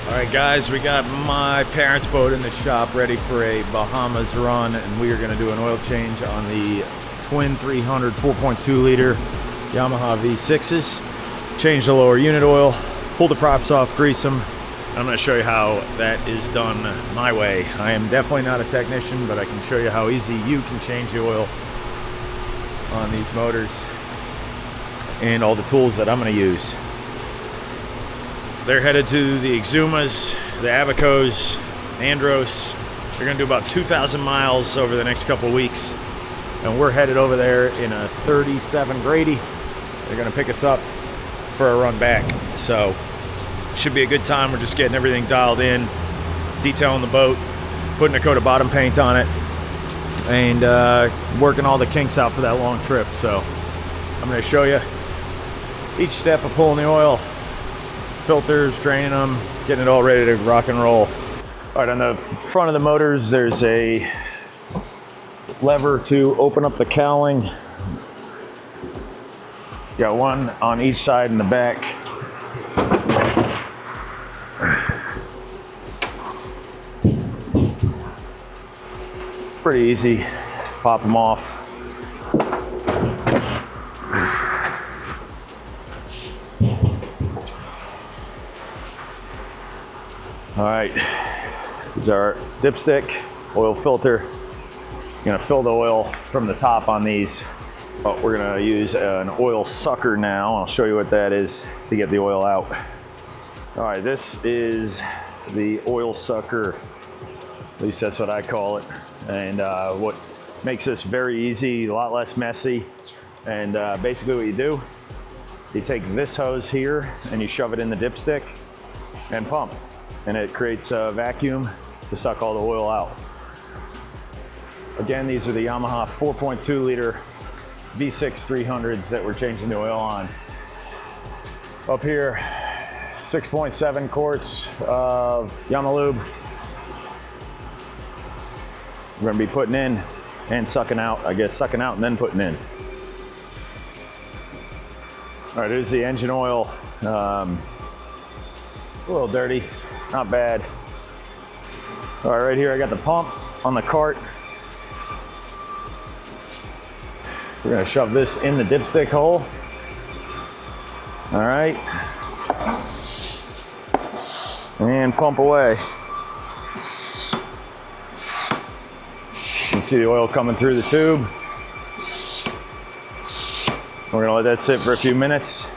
Alright guys, we got my parents' boat in the shop ready for a Bahamas run, and we are going to do an oil change on the twin 300 4.2 liter Yamaha V6s. Change the lower unit oil, pull the props off, grease them. I'm going to show you how that is done my way. I am definitely not a technician, but I can show you how easy you can change the oil on these motors and all the tools that I'm going to use. They're headed to the Exumas, the Abacos, Andros. They're gonna do about 2,000 miles over the next couple weeks. And we're headed over there in a 37 Grady. They're gonna pick us up for a run back. So, should be a good time. We're just getting everything dialed in, detailing the boat, putting a coat of bottom paint on it, and working all the kinks out for that long trip. So, I'm gonna show you each step of pulling the oil, filters, draining them, getting it all ready to rock and roll. All right, on the front of the motors, there's a lever to open up the cowling. Got one on each side in the back. Pretty easy, pop them off. All right, here's our dipstick, oil filter. Gonna fill the oil from the top on these. But we're gonna use an oil sucker now. I'll show you what that is to get the oil out. All right, this is the oil sucker. At least that's what I call it. And what makes this very easy, a lot less messy. And basically what you do, you take this hose here and you shove it in the dipstick and pump. And it creates a vacuum to suck all the oil out. Again, these are the Yamaha 4.2 liter V6 300s that we're changing the oil on. Up here, 6.7 quarts of Yamalube. We're gonna be putting in and sucking out. I guess sucking out and then putting in. All right, here's the engine oil. A little dirty. Not bad. All right, right here I got the pump on the cart. We're gonna shove this in the dipstick hole. All right. And pump away. You can see the oil coming through the tube. We're gonna let that sit for a few minutes.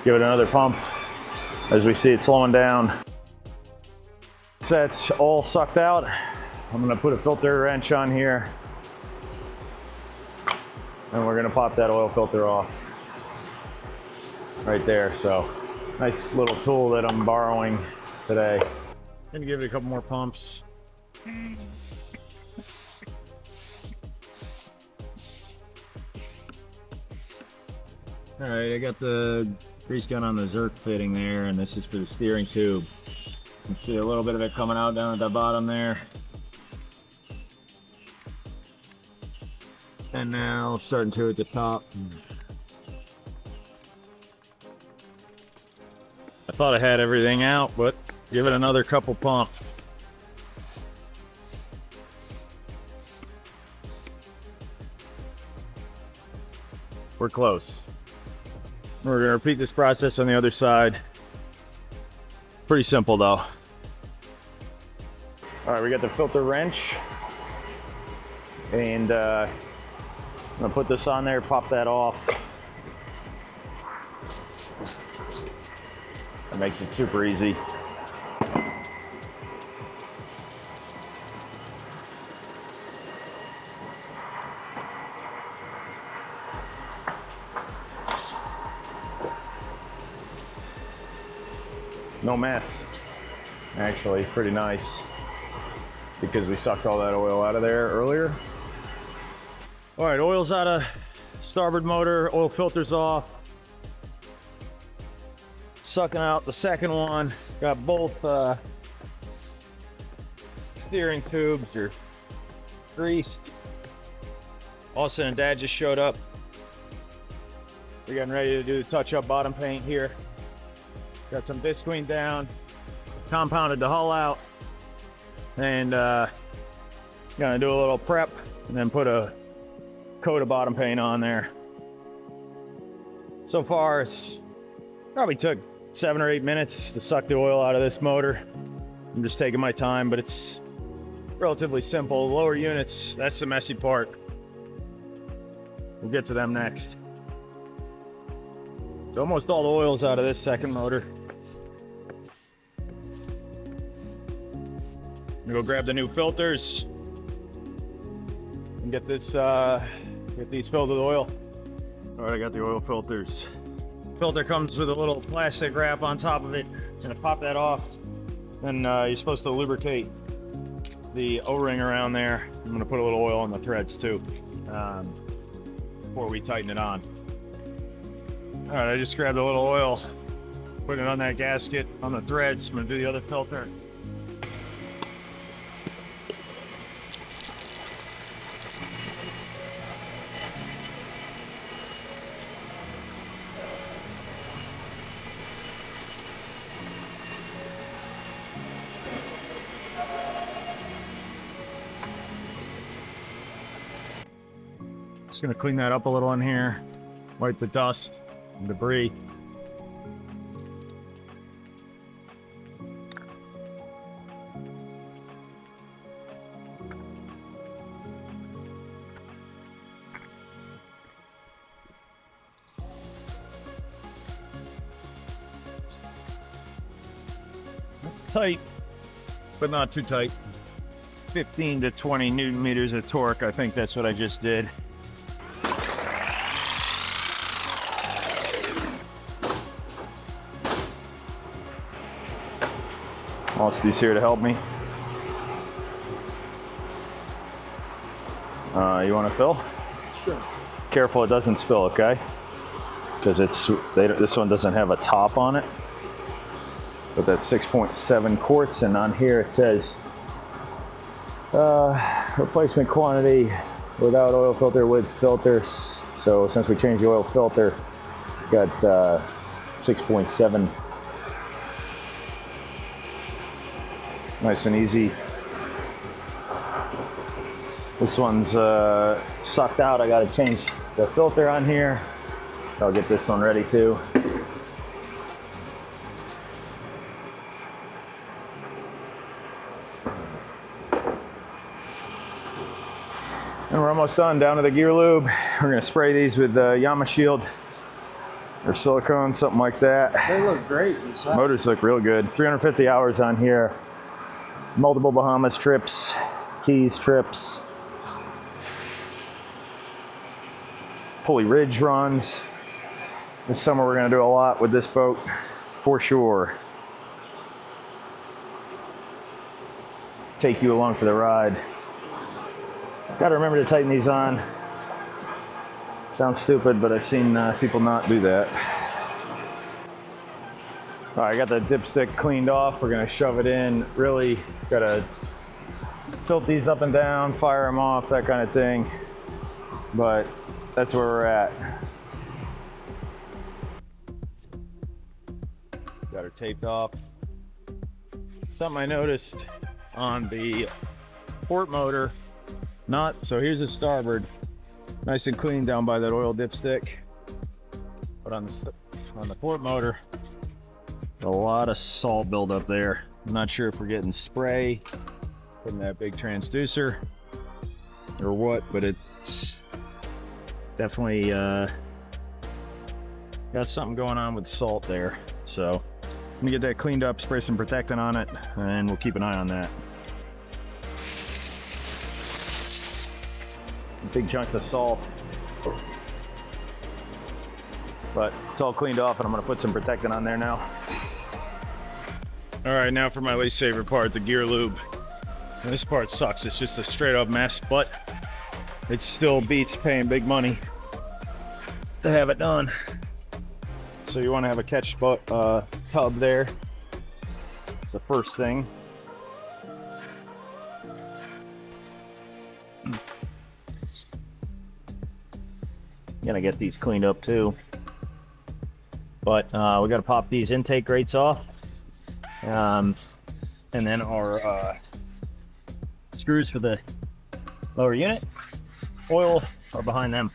Give it another pump as we see it slowing down. That's all sucked out. I'm gonna put a filter wrench on here and we're gonna pop that oil filter off right there. So nice little tool that I'm borrowing today. Gonna give it a couple more pumps. All right, I got the grease gun on the Zerk fitting there, and this is for the steering tube. You can see a little bit of it coming out down at the bottom there. And now starting to at the top. I thought I had everything out, but give it another couple pumps. We're close. We're gonna repeat this process on the other side. Pretty simple though. All right, we got the filter wrench, and I'm gonna put this on there, pop that off. That makes it super easy. No mess, actually, pretty nice, because we sucked all that oil out of there earlier. All right, oil's out of starboard motor, oil filter's off. Sucking out the second one. Got both steering tubes are greased. Austin and Dad just showed up. We're getting ready to do the touch-up bottom paint here. Got some bisqueen down. compounded the hull out, and gonna do a little prep and then put a coat of bottom paint on there. So far it's probably took 7 or 8 minutes to suck the oil out of this motor. I'm just taking my time, but it's relatively simple. Lower units, that's the messy part. We'll get to them next. So almost all the oil's out of this second motor. I'm gonna go grab the new filters and get these filled with oil. All right, I got the oil filters. Filter comes with a little plastic wrap on top of it. Gonna pop that off. Then you're supposed to lubricate the O-ring around there. I'm gonna put a little oil on the threads too before we tighten it on. All right, I just grabbed a little oil, put it on that gasket, on the threads. I'm gonna do the other filter. Just gonna clean that up a little in here, wipe the dust and debris. Tight, but not too tight. 15 to 20 Newton meters of torque. I think that's what I just did. Austy's here to help me. You want to fill? Sure. Careful it doesn't spill, okay? Because this one doesn't have a top on it. But that's 6.7 quarts, and on here it says replacement quantity without oil filter, with filters. So since we changed the oil filter, got 6.7. Nice and easy. This one's sucked out. I got to change the filter on here. I'll get this one ready too. And we're almost done. Down to the gear lube. We're gonna spray these with Yamaha Shield or silicone, something like that. They look great. Motors look real good. 350 hours on here. Multiple Bahamas trips, Keys trips, Pulley Ridge runs. This summer we're gonna do a lot with this boat, for sure. Take you along for the ride. Gotta remember to tighten these on. Sounds stupid, but I've seen people not do that. All right, I got the dipstick cleaned off. We're gonna shove it in. Really gotta tilt these up and down, fire them off, that kind of thing. But that's where we're at. Got her taped off. Something I noticed on the port motor, so here's the starboard, nice and clean down by that oil dipstick. But on the port motor, a lot of salt buildup there. I'm not sure if we're getting spray from that big transducer or what, but it's definitely got something going on with salt there. So I'm gonna get that cleaned up, spray some protectant on it, and we'll keep an eye on that. Big chunks of salt. But it's all cleaned off, and I'm gonna put some protectant on there now. All right, now for my least favorite part, the gear lube. And this part sucks. It's just a straight up mess, but it still beats paying big money to have it done. So you want to have a catch tub there. It's the first thing. Gonna get these cleaned up too. But we gotta pop these intake grates off. And then our screws for the lower unit, oil are behind them.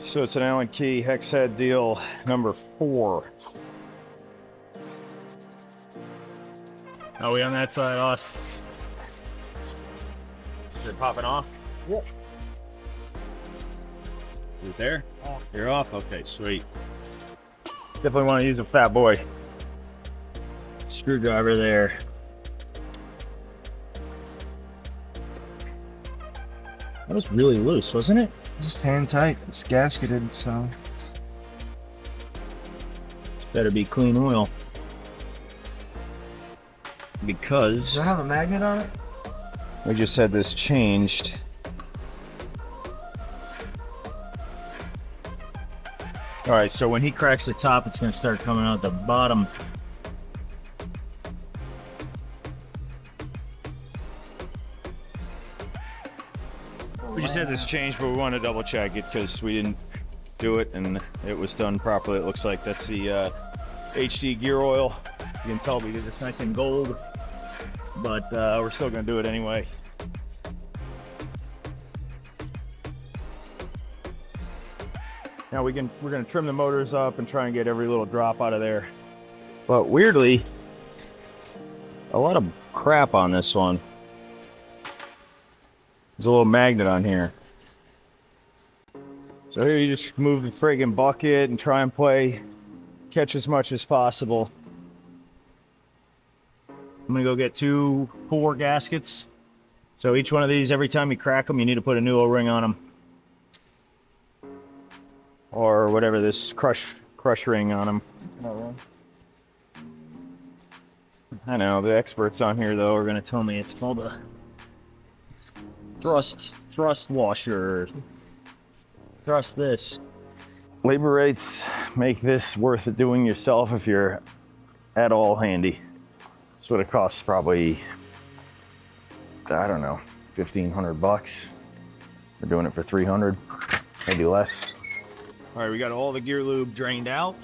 So it's an Allen key hex head deal number 4. Are we on that side, Austin? Is it popping off? Yep. Is it there? Off. You're off? Okay, sweet. Definitely want to use a fat boy screwdriver there. That was really loose, wasn't it? Just hand tight. It's gasketed, so. It's better be clean oil. Because Does it have a magnet on it? We just had this changed. all right, so when he cracks the top, it's going to start coming out the bottom. We just had this changed, but we wanted to double check it because we didn't do it and it was done properly. It looks like that's the HD gear oil. You can tell because it's nice and gold, but we're still going to do it anyway. Now we're gonna trim the motors up and try and get every little drop out of there. But weirdly, a lot of crap on this one. There's a little magnet on here. So here you just move the friggin' bucket and try and catch as much as possible. I'm going to go get 2 4 gaskets. So each one of these, every time you crack them, you need to put a new O-ring on them. Or whatever, this crush ring on them. I know, the experts on here though are gonna tell me it's called a thrust washer. Thrust this. Labor rates make this worth it doing yourself if you're at all handy. So it costs probably, I don't know, $1,500. We're doing it for 300, maybe less. All right, we got all the gear lube drained out.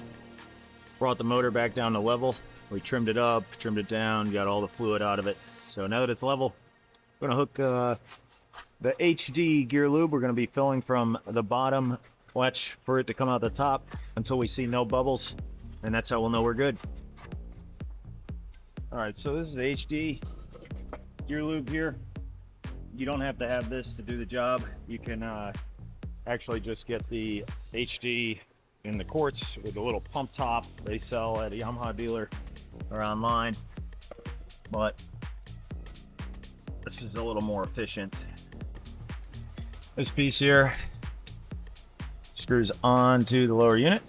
Brought the motor back down to level. We trimmed it up, trimmed it down, got all the fluid out of it. So now that it's level, we're gonna hook the HD gear lube. We're gonna be filling from the bottom, watch for it to come out the top until we see no bubbles, and that's how we'll know we're good. All right, so this is the HD gear lube here. You don't have to have this to do the job. You can actually just get the HD in the quarts with a little pump top they sell at a Yamaha dealer or online, but this is a little more efficient. This piece here screws onto the lower unit.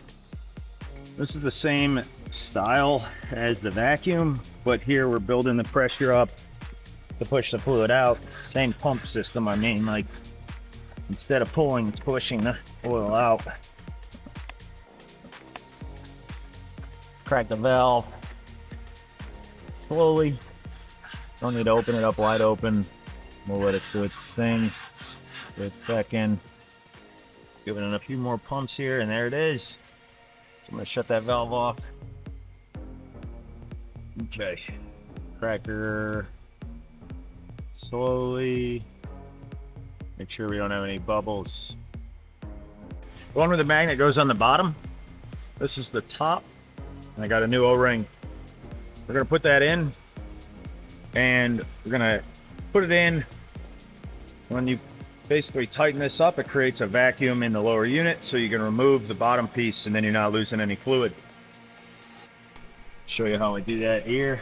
This is the same style as the vacuum, but here we're building the pressure up to push the fluid out. Same pump system, I mean, like instead of pulling, it's pushing the oil out. Crack the valve slowly. Don't need to open it up wide open. We'll let it do its thing. Get it back in. Give it in a few more pumps here, and there it is. So I'm gonna shut that valve off. Okay. Cracker slowly. Make sure we don't have any bubbles. The one with the magnet goes on the bottom. This is the top. And I got a new O-ring. We're gonna put that in, and we're gonna put it in. When you basically tighten this up, it creates a vacuum in the lower unit, so you can remove the bottom piece and then you're not losing any fluid. Show you how I do that here.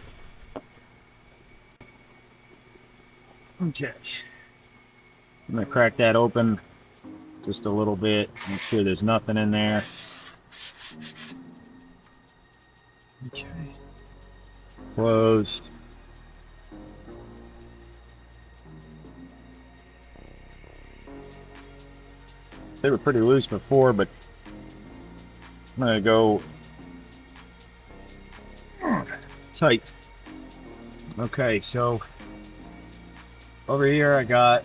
Okay. I'm gonna crack that open just a little bit, make sure there's nothing in there. Okay. Closed. They were pretty loose before, but I'm gonna go tight. Okay, so over here I got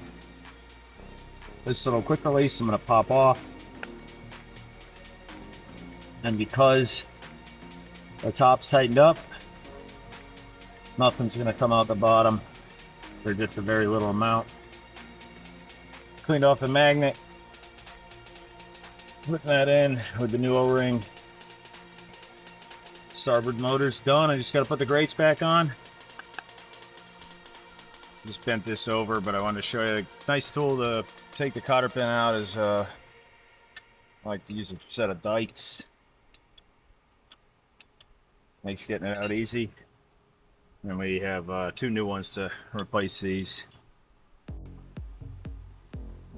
this little quick release I'm gonna pop off. And because The top's tightened up. Nothing's gonna come out the bottom for just a very little amount. Cleaned off the magnet. Putting that in with the new O-ring. Starboard motor's done. I just gotta put the grates back on. Just bent this over, but I wanted to show you a nice tool to take the cotter pin out is I like to use a set of dikes. Makes getting it out easy. And we have 2 new ones to replace these.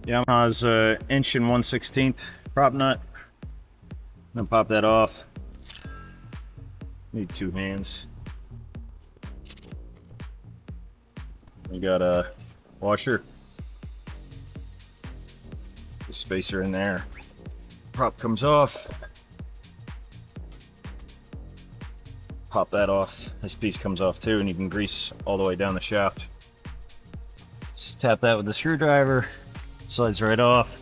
Yamaha's 1 1/16" prop nut. I'm gonna pop that off. Need 2 hands. We got a washer. There's a spacer in there. Prop comes off. Pop that off. This piece comes off too, and you can grease all the way down the shaft. Just tap that with the screwdriver. Slides right off.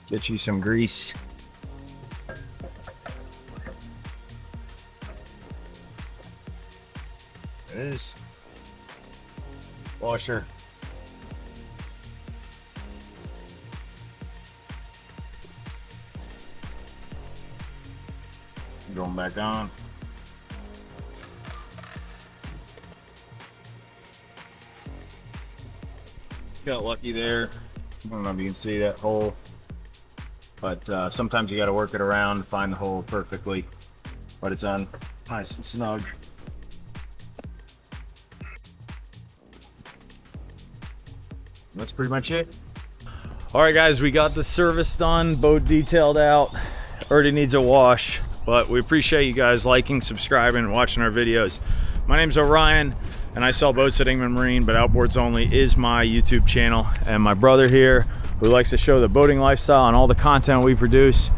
Get you some grease. There it is. Washer. Going back on. Got lucky there. I don't know if you can see that hole, but sometimes you got to work it around to find the hole perfectly, but it's on nice and snug. That's pretty much it. All right, guys, we got the service done, boat detailed out. Already needs a wash, but we appreciate you guys liking, subscribing, and watching our videos. My name's Orion, and I sell boats at Ingman Marine, but Outboards Only is my YouTube channel. And my brother here, who likes to show the boating lifestyle and all the content we produce.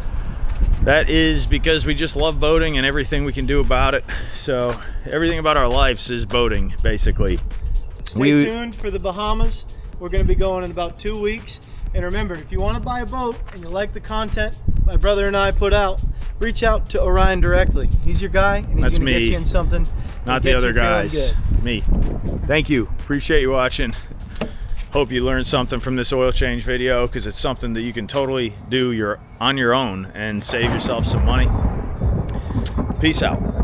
That is because we just love boating and everything we can do about it. So everything about our lives is boating, basically. Stay tuned for the Bahamas. We're going to be going in about 2 weeks. And remember, if you want to buy a boat and you like the content my brother and I put out, reach out to Orion directly. He's your guy, and he's going to get you in something. Not the other guys. Me. Thank you. Appreciate you watching. Hope you learned something from this oil change video, because it's something that you can totally do on your own and save yourself some money. Peace out.